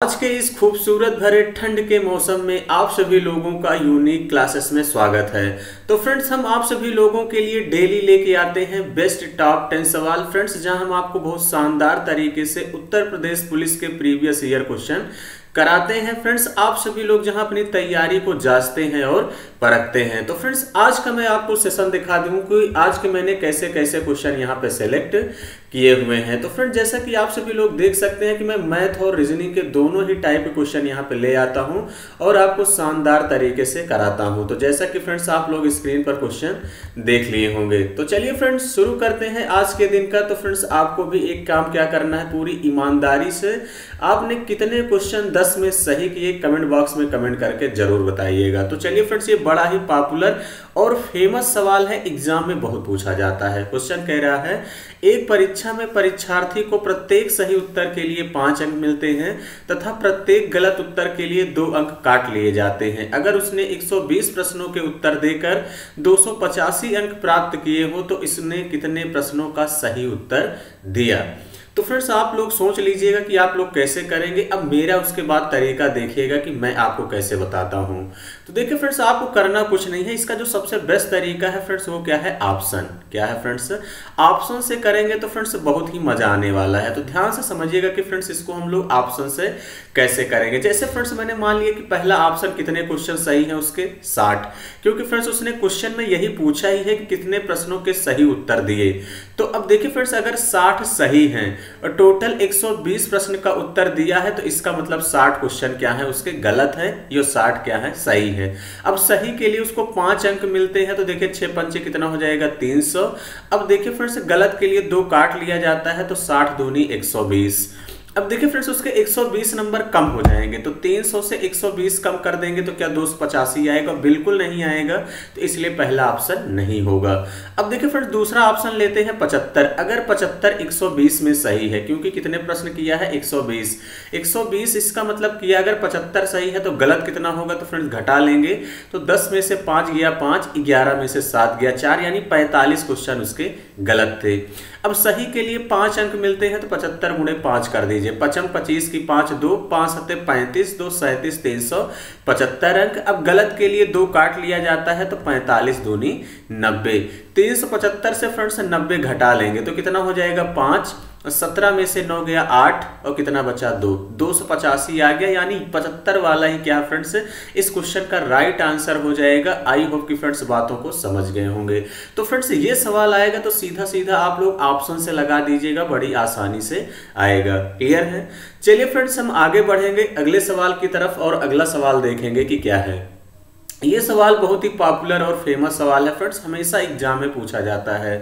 आज के इस खूबसूरत भरे ठंड के मौसम में आप सभी लोगों का यूनिक क्लासेस में स्वागत है। तो फ्रेंड्स, हम आप सभी लोगों के लिए डेली लेके आते हैं बेस्ट टॉप 10 सवाल फ्रेंड्स, जहां हम आपको बहुत शानदार तरीके से उत्तर प्रदेश पुलिस के प्रीवियस ईयर क्वेश्चन कराते हैं फ्रेंड्स। आप सभी लोग जहां अपनी तैयारी को जांचते हैं और परखते हैं। तो फ्रेंड्स, आज का मैं आपको सेशन दिखा दूं कि आज के मैंने कैसे कैसे क्वेश्चन यहां पे सेलेक्ट किए हुए हैं। तो फ्रेंड्स, जैसा कि आप सभी लोग देख सकते हैं कि मैं मैथ और रीजनिंग के दोनों ही टाइप के क्वेश्चन यहां पे ले आता हूं और आपको शानदार तरीके से कराता हूं। तो जैसा कि फ्रेंड्स आप लोग स्क्रीन पर क्वेश्चन देख लिए होंगे, तो चलिए फ्रेंड्स शुरू करते हैं आज के दिन का। तो फ्रेंड्स, आपको भी एक काम क्या करना है, पूरी ईमानदारी से आपने कितने क्वेश्चन 10 में सही किए कमेंट बॉक्स में कमेंट करके जरूर बताइएगा। तो चलिए फ्रेंड्स, ये बड़ा ही पॉपुलर और फेमस सवाल है, एग्जाम में बहुत पूछा जाता है। क्वेश्चन कह रहा है, एक परीक्षा में परीक्षार्थी को प्रत्येक सही उत्तर के लिए 5 अंक मिलते हैं तथा प्रत्येक गलत उत्तर के लिए 2 अंक काट लिए जाते हैं। अगर उसने 120 प्रश्नों के उत्तर देकर 285 अंक प्राप्त किए हो तो इसने कितने प्रश्नों का सही उत्तर दिया। तो फ्रेंड्स, आप लोग सोच लीजिएगा कि आप लोग कैसे करेंगे। अब मेरा उसके बाद तरीका देखिएगा कि मैं आपको कैसे बताता हूं। तो देखिए फ्रेंड्स, आपको करना कुछ नहीं है। इसका जो सबसे बेस्ट तरीका है फ्रेंड्स, वो क्या है, ऑप्शन। क्या है फ्रेंड्स, ऑप्शन से करेंगे तो फ्रेंड्स बहुत ही मजा आने वाला है। तो ध्यान से समझिएगा कि फ्रेंड्स इसको हम लोग ऑप्शन से कैसे करेंगे। जैसे फ्रेंड्स मैंने मान लिया कि पहला ऑप्शन कितने क्वेश्चन सही है उसके 60, क्योंकि फ्रेंड्स उसने क्वेश्चन में यही पूछा ही है कि कितने प्रश्नों के सही उत्तर दिए। तो अब देखिए फ्रेंड्स, अगर 60 सही हैं और टोटल 120 प्रश्न का उत्तर दिया है तो इसका मतलब 60 क्वेश्चन क्या है उसके गलत है, ये 60 क्या है, सही है। अब सही के लिए उसको 5 अंक मिलते हैं, तो देखिए 6 पंचे कितना हो जाएगा, 300। अब देखिए फ्रेंड्स, गलत के लिए 2 काट लिया जाता है तो 60 दूनी 120। अब देखिए फ्रेंड्स, उसके 120 नंबर कम हो जाएंगे, तो 300 से 120 कम कर देंगे तो क्या 285 आएगा, बिल्कुल नहीं आएगा। तो इसलिए पहला ऑप्शन नहीं होगा। अब देखिए फ्रेंड्स, दूसरा ऑप्शन लेते हैं 75। अगर 75 120 में सही है, क्योंकि कितने प्रश्न किया है, 120 इसका मतलब किया अगर 75 सही है तो गलत कितना होगा, तो फ्रेंड्स घटा लेंगे। तो 10 में से 5 गया 5, 11 में से 7 गया 4, यानी 45 क्वेश्चन उसके गलत थे। अब सही के लिए 5 अंक मिलते हैं, तो 75 गुणे 5 कर दीजिए। 5 25 की 5 2, 5 7 35, 2 37, 375 अंक। अब गलत के लिए 2 काट लिया जाता है तो 45 दूनी 90। 375 से फ्रेंड्स 90 घटा लेंगे तो कितना हो जाएगा, 5। 17 में से 9 गया 8 और कितना बचा, 2। 285 आ गया, यानी 75 वाला ही क्या फ्रेंड्स इस क्वेश्चन का राइट आंसर हो जाएगा। आई होप कि फ्रेंड्स बातों को समझ गए होंगे। तो फ्रेंड्स ये सवाल आएगा तो सीधा सीधा आप लोग ऑप्शन से लगा दीजिएगा, बड़ी आसानी से आएगा। क्लियर है? चलिए फ्रेंड्स, हम आगे बढ़ेंगे अगले सवाल की तरफ और अगला सवाल देखेंगे कि क्या है। ये सवाल बहुत ही पॉपुलर और फेमस सवाल है फ्रेंड्स, हमेशा एग्जाम में पूछा जाता है।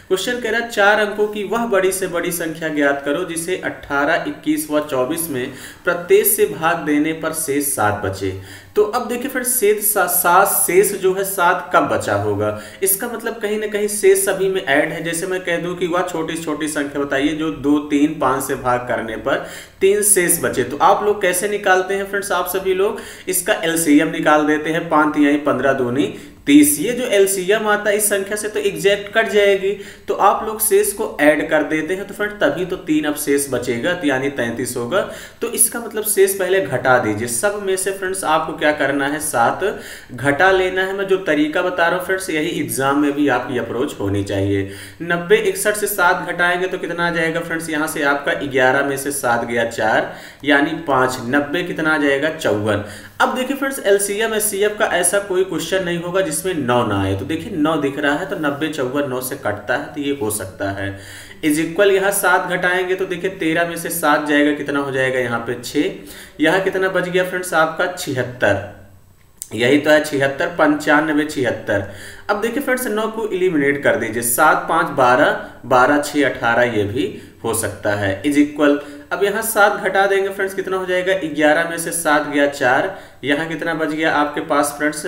क्वेश्चन कह रहा है, 4 अंकों की वह बड़ी से बड़ी संख्या ज्ञात करो जिसे 18, 21 व 24 में प्रत्येक से भाग देने पर शेष 7 बचे। तो अब देखिए फिर शेष जो है 7 कब बचा होगा, इसका मतलब कहीं ना कहीं शेष सभी में ऐड है। जैसे मैं कह दूं कि वह छोटी छोटी संख्या बताइए जो 2, 3, 5 से भाग करने पर 3 शेष बचे। तो आप लोग कैसे निकालते हैं फ्रेंड्स, आप सभी लोग इसका एलसीएम निकाल देते हैं। 5 तिहाई 15 दूनी 30। ये जो एलसीएम आता है इस संख्या से तो एग्जैक्ट कट जाएगी, तो आप लोग शेष को ऐड कर देते हैं। तो फ्रेंड तभी तो 3 अब शेष बचेगा, तो यानी 33 होगा। तो इसका मतलब शेष पहले घटा दीजिए। सब में से फ्रेंड्स आपको क्या करना है, 7 घटा लेना है। मैं जो तरीका बता रहा हूँ फ्रेंड्स, यही एग्जाम में भी आपकी अप्रोच होनी चाहिए। 90 61 से 7 घटाएंगे तो कितना आ जाएगा फ्रेंड्स, यहाँ से आपका 11 में से 7 गया 4, यानी 5। 90 कितना आ जाएगा, 54। अब देखिए फ्रेंड्स, एलसीएम एचसीएफ का ऐसा कोई क्वेश्चन नहीं होगा जिसमें 9 ना आए। तो देखिए 9 दिख रहा है तो 90 54 9 से कटता है, तो ये हो सकता है। इज इक्वल यहाँ 7 घटाएंगे तो देखिए 13 में से 7 जाएगा, कितना हो जाएगा यहाँ पे 6। यहाँ कितना बच गया फ्रेंड्स आपका 76, यही तो है 76, 95 76। अब देखिए फ्रेंड्स 9 को इलिमिनेट कर दीजिए। 7 5 12, 12 6 18, ये भी हो सकता है। इज इक्वल अब यहाँ 7 घटा देंगे फ्रेंड्स, कितना हो जाएगा, 11 में से 7 गया 4, यहाँ कितना बच गया आपके पास फ्रेंड्स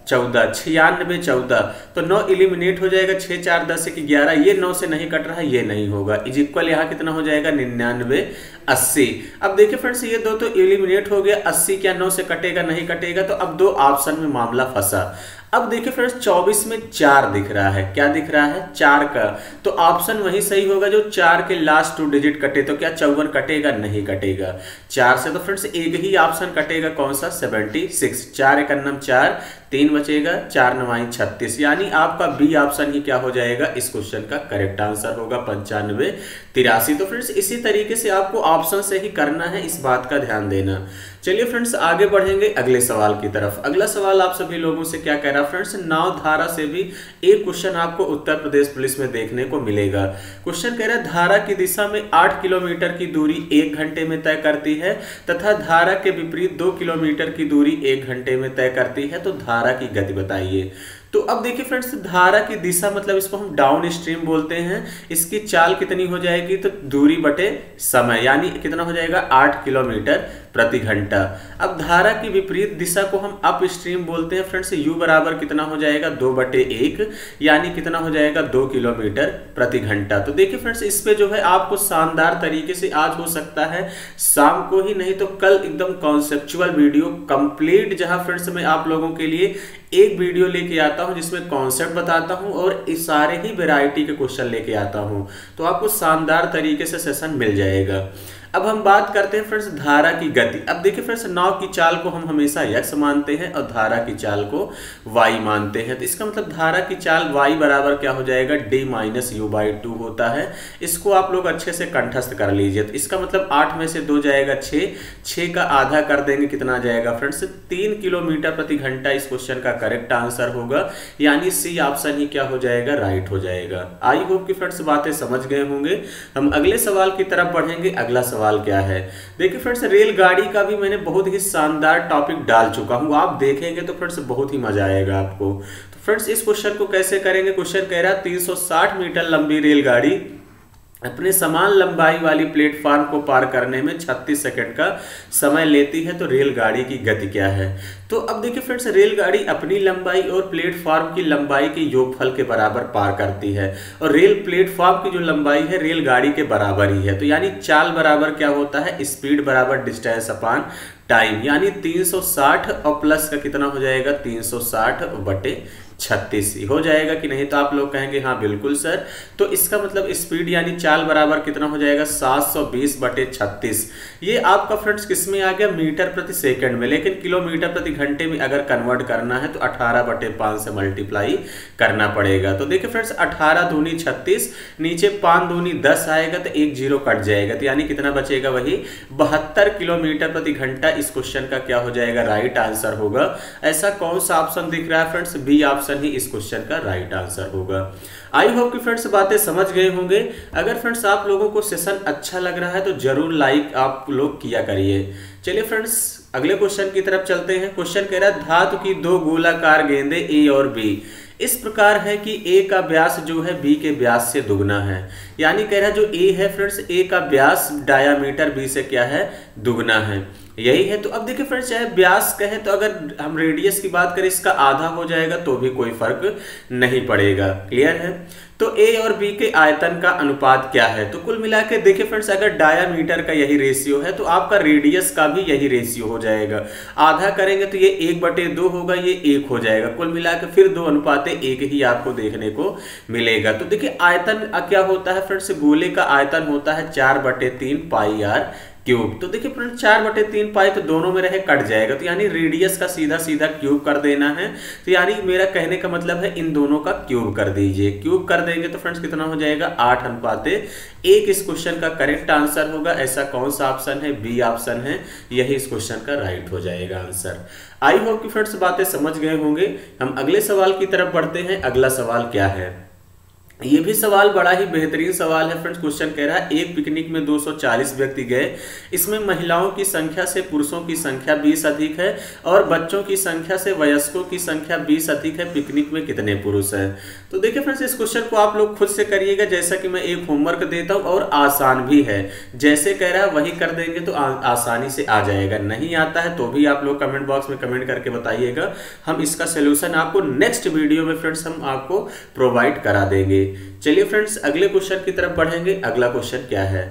14, 96 14। तो 9 इलिमिनेट हो जाएगा, 6 4 10 1 11, ये 9 से नहीं कट रहा है, ये नहीं होगा। इज इक्वल यहाँ कितना हो जाएगा, 99 80। अब देखिए फ्रेंड्स ये दो तो एलिमिनेट हो गया, 80 क्या 9 से कटेगा, नहीं कटेगा, तो अब दो ऑप्शन में मामला फंसा। अब देखिए फ्रेंड्स 24 में 4 दिख रहा है, क्या दिख रहा है 4 का, तो ऑप्शन वही सही होगा जो 4 के लास्ट 2 डिजिट कटे। तो क्या 54 कटेगा, नहीं कटेगा 4 से, तो फ्रेंड्स एक ही ऑप्शन कटेगा, कौन सा 76। 4 एक अन्नम 4, 3 बचेगा, 4 9 36, यानी आपका बी ऑप्शन ही क्या हो जाएगा, इस क्वेश्चन का करेक्ट आंसर होगा 95 83। तो फ्रेंड्स इसी तरीके से आपको ऑप्शन से ही करना है, इस बात का ध्यान देना। चलिए फ्रेंड्स आगे बढ़ेंगे अगले सवाल की तरफ। अगला सवाल आप सभी लोगों से क्या कह रहा है फ्रेंड्स, नाव धारा से भी एक क्वेश्चन आपको उत्तर प्रदेश पुलिस में देखने को मिलेगा। क्वेश्चन कह रहा है धारा की दिशा में 8 किलोमीटर की दूरी 1 घंटे में तय करती है तथा धारा के विपरीत 2 किलोमीटर की दूरी 1 घंटे में तय करती है, तो धारा की गति बताइए। तो अब देखिए फ्रेंड्स धारा की दिशा मतलब इसको हम डाउन स्ट्रीम बोलते हैं। इसकी चाल कितनी हो जाएगी, तो दूरी बटे समय, यानी कितना हो जाएगा 8 किलोमीटर प्रति घंटा। अब धारा की विपरीत दिशा को हम अप स्ट्रीम बोलते हैं फ्रेंड्स, u बराबर कितना हो जाएगा 2/1, यानी कितना हो जाएगा 2 किलोमीटर प्रति घंटा। तो देखिए फ्रेंड्स इस पे जो है आपको शानदार तरीके से आज हो सकता है शाम को ही, नहीं तो कल एकदम कॉन्सेप्चुअल वीडियो कंप्लीट, जहां फ्रेंड्स मैं आप लोगों के लिए एक वीडियो लेके आता हूं जिसमें कॉन्सेप्ट बताता हूं और इस सारे ही वैरायटी के क्वेश्चन लेके आता हूं, तो आपको शानदार तरीके से सेशन मिल जाएगा। अब हम बात करते हैं फ्रेंड्स धारा की गति। अब देखिए फ्रेंड्स नाव की चाल को हम हमेशा x मानते हैं और धारा की चाल को y मानते हैं, तो इसका मतलब धारा की चाल y बराबर क्या हो जाएगा d-u/2 होता है। इसको आप लोग अच्छे से कंठस्थ कर लीजिए। तो इसका मतलब 8 में से 2 जाएगा 6, 6 का आधा कर देंगे, कितना आ जाएगा फ्रेंड्स 3 किलोमीटर प्रति घंटा इस क्वेश्चन का करेक्ट आंसर होगा, यानी सी ऑप्शन ही क्या हो जाएगा, राइट हो जाएगा। आई होप कि फ्रेंड्स बातें समझ गए होंगे। हम अगले सवाल की तरफ बढ़ेंगे। अगला सवाल क्या है, देखिए फ्रेंड्स रेलगाड़ी का भी मैंने बहुत ही शानदार टॉपिक डाल चुका हूं, आप देखेंगे तो फ्रेंड्स बहुत ही मजा आएगा आपको। तो फ्रेंड्स इस क्वेश्चन को कैसे करेंगे, क्वेश्चन कह रहा है 360 मीटर लंबी रेलगाड़ी अपने समान लंबाई वाली प्लेटफॉर्म को पार करने में 36 सेकंड का समय लेती है, तो रेलगाड़ी की गति क्या है। तो अब देखिए फ्रेंड्स रेलगाड़ी अपनी लंबाई और प्लेटफॉर्म की लंबाई के योगफल के बराबर पार करती है, और रेल प्लेटफॉर्म की जो लंबाई है रेलगाड़ी के बराबर ही है, तो यानी चाल बराबर क्या होता है, स्पीड बराबर डिस्टेंस अपॉन टाइम, यानी 360 और प्लस का कितना हो जाएगा 360/36 हो जाएगा कि नहीं, तो आप लोग कहेंगे हाँ बिल्कुल सर। तो इसका मतलब स्पीड यानी चाल बराबर कितना हो जाएगा 720/36। ये आपका फ्रेंड्स किस में आ गया, मीटर प्रति सेकंड में, लेकिन किलोमीटर प्रति घंटे में अगर कन्वर्ट करना है तो 18/5 से मल्टीप्लाई करना पड़ेगा। तो देखिए फ्रेंड्स 18 दूनी 36, नीचे 5 दूनी 10 आएगा, तो 1 0 कट जाएगा, तो यानी कितना बचेगा वही 72 किलोमीटर प्रति घंटा इस क्वेश्चन का क्या हो जाएगा, राइट आंसर होगा। ऐसा कौन सा ऑप्शन दिख रहा है फ्रेंड्स, बी ऑप्शन ही इस क्वेश्चन का राइट आंसर होगा। आई होप कि फ्रेंड्स बातें समझ गए होंगे। अगर फ्रेंड्स आप लोगों को सेशन अच्छा लग रहा है तो जरूर लाइक आप लोग किया करिए। चलिए फ्रेंड्स अगले क्वेश्चन की तरफ चलते हैं। क्वेश्चन कह रहा है धातु की 2 गोलाकार गेंदें ए और बी इस प्रकार है कि ए का व्यास जो है बी के व्यास से दुगना है, यानी कह रहा है जो ए है फ्रेंड्स ए का व्यास डायामीटर बी से क्या है, दुगना है, यही है। तो अब देखिए फ्रेंड्स चाहे व्यास कहे तो अगर हम रेडियस की बात करें इसका आधा हो जाएगा तो भी कोई फर्क नहीं पड़ेगा, क्लियर है। तो ए और बी के आयतन का अनुपात क्या है, तो कुल मिला के देखिए फ्रेंड्स अगर डायामीटर का यही रेशियो है तो आपका रेडियस का भी यही रेशियो हो जाएगा। आधा करेंगे तो ये 1/2 होगा, ये 1 हो जाएगा, कुल मिला के फिर 2:1 ही आपको देखने को मिलेगा। तो देखिए आयतन क्या होता है फ्रेंड्स, गोले का आयतन होता है 4/3 पाई आर क्यूब। तो देखिए फ्रेंड्स 4/3 पाई तो दोनों में रहे कट जाएगा, तो यानी रेडियस का सीधा सीधा क्यूब कर देना है। तो यानी मेरा कहने का मतलब है इन दोनों का क्यूब कर दीजिए। क्यूब कर देंगे तो फ्रेंड्स कितना हो जाएगा 8:1 इस क्वेश्चन का करेक्ट आंसर होगा। ऐसा कौन सा ऑप्शन है, बी ऑप्शन है, यही इस क्वेश्चन का राइट हो जाएगा आंसर। आई होप कि फ्रेंड्स बातें समझ गए होंगे। हम अगले सवाल की तरफ बढ़ते हैं। अगला सवाल क्या है, ये भी सवाल बड़ा ही बेहतरीन सवाल है फ्रेंड्स। क्वेश्चन कह रहा है एक पिकनिक में 240 व्यक्ति गए, इसमें महिलाओं की संख्या से पुरुषों की संख्या 20 अधिक है और बच्चों की संख्या से वयस्कों की संख्या 20 अधिक है, पिकनिक में कितने पुरुष हैं। तो देखिए फ्रेंड्स इस क्वेश्चन को आप लोग खुद से करिएगा, जैसा कि मैं एक होमवर्क देता हूं और आसान भी है, जैसे कह रहा है वही कर देंगे तो आसानी से आ जाएगा। नहीं आता है तो भी आप लोग कमेंट बॉक्स में कमेंट करके बताइएगा, हम इसका सोल्यूशन आपको नेक्स्ट वीडियो में फ्रेंड्स हम आपको प्रोवाइड करा देंगे। चलिए फ्रेंड्स अगले क्वेश्चन की तरफ बढ़ेंगे। अगला क्वेश्चन क्या है,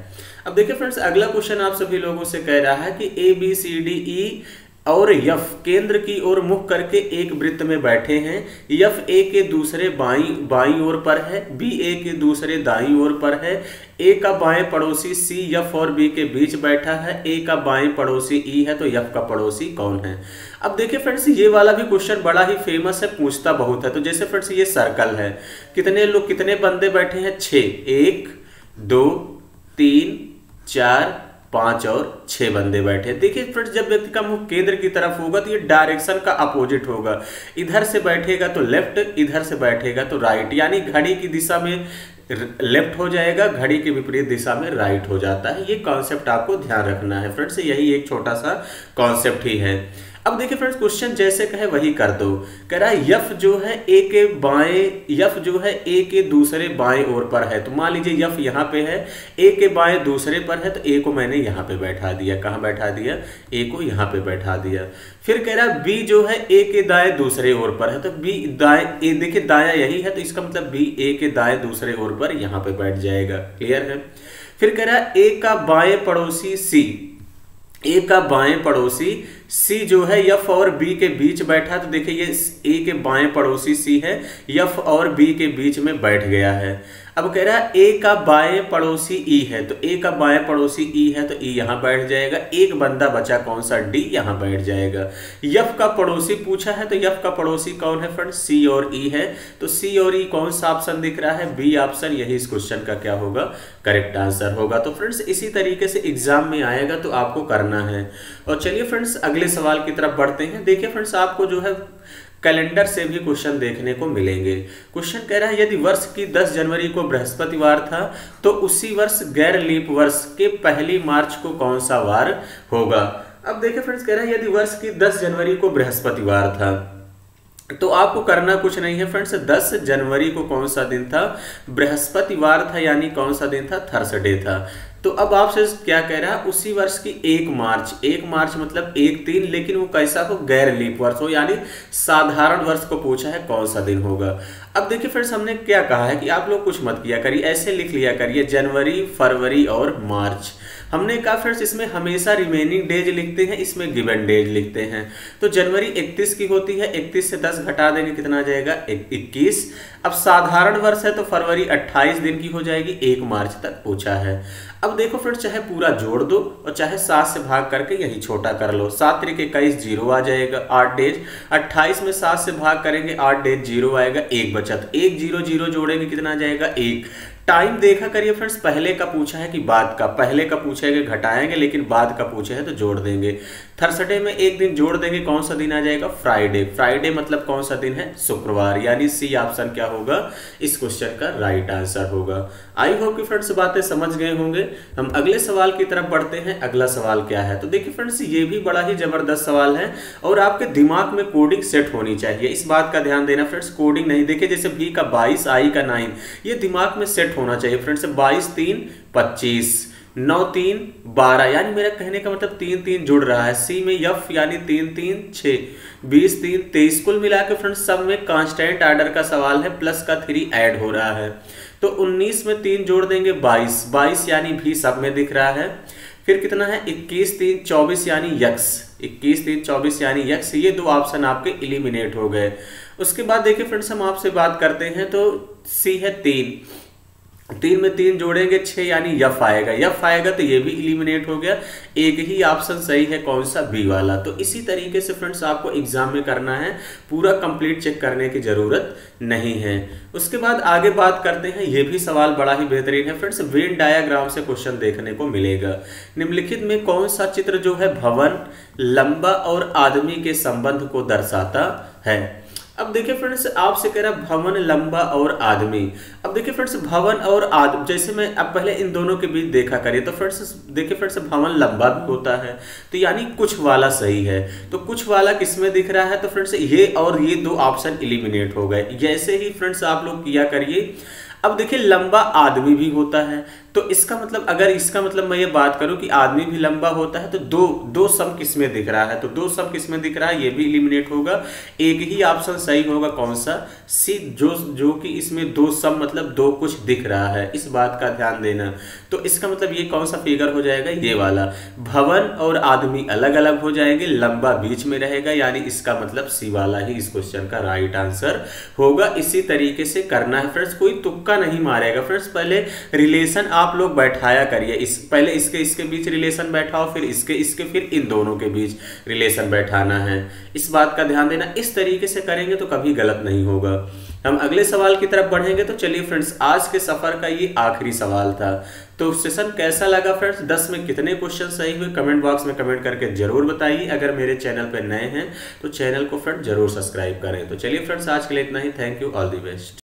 अब देखिए फ्रेंड्स, अगला क्वेश्चन आप सभी लोगों से कह रहा है कि A B C D E और यफ केंद्र की ओर मुख करके एक वृत्त में बैठे हैं। यफ ए के दूसरे बाईं ओर पर है, बी ए के दूसरे दाईं ओर पर है। ए का बाएं पड़ोसी सी यफ और बी के बीच बैठा है। ए का बाएं पड़ोसी ई है, तो यफ का पड़ोसी कौन है? अब देखिए फ्रेंड्स, ये वाला भी क्वेश्चन बड़ा ही फेमस है, पूछता बहुत है। तो जैसे फ्रेंड्स ये सर्कल है, कितने बंदे बैठे हैं? 6, 1 2 3 4 5 और 6 बंदे बैठे। देखिए फ्रेंड्स, जब व्यक्ति का मुख केंद्र की तरफ होगा तो ये डायरेक्शन का अपोजिट होगा। इधर से बैठेगा तो लेफ्ट, इधर से बैठेगा तो राइट, यानी घड़ी की दिशा में लेफ्ट हो जाएगा, घड़ी के विपरीत दिशा में राइट हो जाता है। ये कॉन्सेप्ट आपको ध्यान रखना है फ्रेंड्स, यही एक छोटा सा कॉन्सेप्ट ही है। अब देखिए फ्रेंड्स, क्वेश्चन जैसे कहे वही कर दो। कह रहा है यफ जो है ए के दूसरे बाएं ओर पर है। तो मान लीजिए यफ यहाँ पे है, ए के बाएं दूसरे पर है, तो ए को मैंने यहाँ पे बैठा दिया। कहाँ बैठा दिया? ए को यहाँ पे बैठा दिया। फिर कह रहा है बी जो है ए के दाएं दूसरे ओर पर है, तो बी दाएं, ए देखिए दायां यही है, तो इसका मतलब बी ए के दाएं दूसरे ओर पर यहाँ पे बैठ जाएगा। क्लियर है? फिर कह रहा है ए का बाएं पड़ोसी सी, ए का बाएं पड़ोसी सी जो है यफ और बी के बीच बैठा। तो देखिए ये ए के बाएं पड़ोसी सी है, यफ और बी के बीच में बैठ गया है। अब कह रहा है ए का बाएं पड़ोसी ई है, तो ए का बाएं पड़ोसी ई है, तो ई यहाँ बैठ जाएगा। एक बंदा बचा, कौन सा? डी, यहाँ बैठ जाएगा। यफ का पड़ोसी पूछा है, तो यफ का पड़ोसी कौन है फ्रेंड्स? सी और ई है। तो सी और ई कौन सा ऑप्शन दिख रहा है? B option. यही इस क्वेश्चन का क्या होगा? करेक्ट आंसर होगा। तो फ्रेंड्स इसी तरीके से एग्जाम में आएगा तो आपको करना है। और चलिए फ्रेंड्स अगले सवाल की तरफ बढ़ते हैं। देखिए फ्रेंड्स, आपको जो है कैलेंडर से भी क्वेश्चन देखने को मिलेंगे। क्वेश्चन कह रहा है यदि वर्ष की 10 जनवरी को बृहस्पतिवार था तो उसी वर्ष गैर लीप वर्ष के 1 मार्च को कौन सा वार होगा? अब देखिए फ्रेंड्स, कह रहा है यदि वर्ष की 10 जनवरी को बृहस्पतिवार था तो आपको करना कुछ नहीं है फ्रेंड्स। 10 जनवरी को कौन सा दिन था? बृहस्पतिवार था, यानी कौन सा दिन था? थर्सडे था। तो अब आपसे क्या कह रहा है? उसी वर्ष की 1 मार्च मतलब 1-3, लेकिन वो कैसा हो? गैर लीप वर्ष हो, यानी साधारण वर्ष को पूछा है, कौन सा दिन होगा। अब देखिए फ्रेंड्स, हमने क्या कहा है कि आप लोग कुछ मत किया करिए, ऐसे लिख लिया करिए जनवरी, फरवरी और मार्च। हमने कहा फ्रेंड्स इसमें हमेशा रिमेनिंग डेज लिखते हैं, इसमें गिवन डेज लिखते हैं। तो जनवरी 31 की होती है, 31 से 10 घटा देंगे, कितना आ जाएगा? 21। अब साधारण वर्ष है तो फरवरी 28 दिन की हो जाएगी, 1 मार्च तक पूछा है। अब देखो फ्रेंड्स, चाहे पूरा जोड़ दो और चाहे 7 से भाग करके यही छोटा कर लो। 7 त्रिक 21, 0 आ जाएगा, 8 डेज। 28 में 7 से भाग करेंगे, 8 डेज, 0 आएगा, 1 बचा। तो 1 0 0 जोड़ेंगे, कितना आ जाएगा? 1। टाइम देखा करिए फ्रेंड्स, पहले का पूछा है कि बाद का? पहले का पूछेगा घटाएंगे, लेकिन बाद का पूछे है तो जोड़ देंगे। थर्सडे में एक दिन जोड़ देंगे, कौन सा दिन आ जाएगा? फ्राइडे। फ्राइडे मतलब कौन सा दिन है? शुक्रवार, यानी सी ऑप्शन क्या होगा? इस क्वेश्चन का राइट आंसर होगा। आई होप कि फ्रेंड्स बातें समझ गए होंगे। हम अगले सवाल की तरफ बढ़ते हैं। अगला सवाल क्या है? तो देखिए फ्रेंड्स, ये भी बड़ा ही जबरदस्त सवाल है और आपके दिमाग में कोडिंग सेट होनी चाहिए, इस बात का ध्यान देना फ्रेंड्स। कोडिंग नहीं, देखिए जैसे बी का 22, आई का 9, ये दिमाग में सेट होना चाहिए फ्रेंड्स। 22 3 25, 9 3 12, यानी मेरा कहने का मतलब 3 3 जुड़ रहा है। सी में यफ यानी 3 3 6, 20 3 23, कुल मिला के फ्रेंड्स सब में कांस्टेंट आर्डर का सवाल है, प्लस का 3 ऐड हो रहा है। तो 19 में 3 जोड़ देंगे, 22, 22 यानी भी सब में दिख रहा है। फिर कितना है? 21 3 24 यानी यक्स, 21 3 24 यानी यक्स। ये दो ऑप्शन आपके इलिमिनेट हो गए। उसके बाद देखिए फ्रेंड्स, हम आपसे बात करते हैं तो सी है 3 में 3 जोड़ेंगे 6 यानी यफ आएगा, तो ये भी इलिमिनेट हो गया। एक ही ऑप्शन सही है, कौन सा? बी वाला। तो इसी तरीके से फ्रेंड्स आपको एग्जाम में करना है, पूरा कंप्लीट चेक करने की जरूरत नहीं है। उसके बाद आगे बात करते हैं, ये भी सवाल बड़ा ही बेहतरीन है फ्रेंड्स। वेन डायग्राम से क्वेश्चन देखने को मिलेगा। निम्नलिखित में कौन सा चित्र जो है भवन, लंबा और आदमी के संबंध को दर्शाता है? अब देखिए फ्रेंड्स, आपसे कह रहा भवन, लंबा और आदमी। अब देखिए फ्रेंड्स, भवन और आदमी, जैसे मैं अब पहले इन दोनों के बीच देखा करिए तो फ्रेंड्स देखिए फ्रेंड्स, भवन लंबा भी होता है, तो यानी कुछ वाला सही है। तो कुछ वाला किसमें दिख रहा है? तो फ्रेंड्स ये और ये दो ऑप्शन इलिमिनेट हो गए। जैसे ही फ्रेंड्स आप लोग किया करिए। अब देखिए लंबा आदमी भी होता है, तो इसका मतलब, अगर इसका मतलब मैं ये बात करूं कि आदमी भी लंबा होता है, तो दो सम किसमें दिख रहा है? तो 2 सम किसमें दिख रहा है? ये भी इलिमिनेट होगा। एक ही ऑप्शन सही होगा, कौन सा? सी, जो कि इसमें 2 सम मतलब 2 कुछ दिख रहा है, इस बात का ध्यान देना। तो इसका मतलब ये कौन सा फिगर हो जाएगा, ये वाला। भवन और आदमी अलग अलग हो जाएंगे, लंबा बीच में रहेगा, यानी इसका मतलब सी वाला ही इस क्वेश्चन का राइट आंसर होगा। इसी तरीके से करना है फ्रेंड्स, कोई तुक्का नहीं मारेगा फ्रेंड्स। पहले रिलेशन आप लोग बैठाया करिए, पहले इसके बीच रिलेशन बैठाओ, फिर इसके फिर इन दोनों के बीच रिलेशन बैठाना है। इस बात का ध्यान देना, इस तरीके से करेंगे तो कभी गलत नहीं होगा। हम अगले सवाल की तरफ बढ़ेंगे। तो चलिए फ्रेंड्स, आज के सफर का ये आखिरी सवाल था। तो सेशन कैसा लगा फ्रेंड्स, 10 में कितने क्वेश्चन सही हुए, कमेंट बॉक्स में कमेंट करके जरूर बताइए। अगर मेरे चैनल पर नए हैं तो चैनल को फ्रेंड जरूर सब्सक्राइब करें। तो चलिए फ्रेंड्स, आज के लिए इतना ही। Thank you, all the best.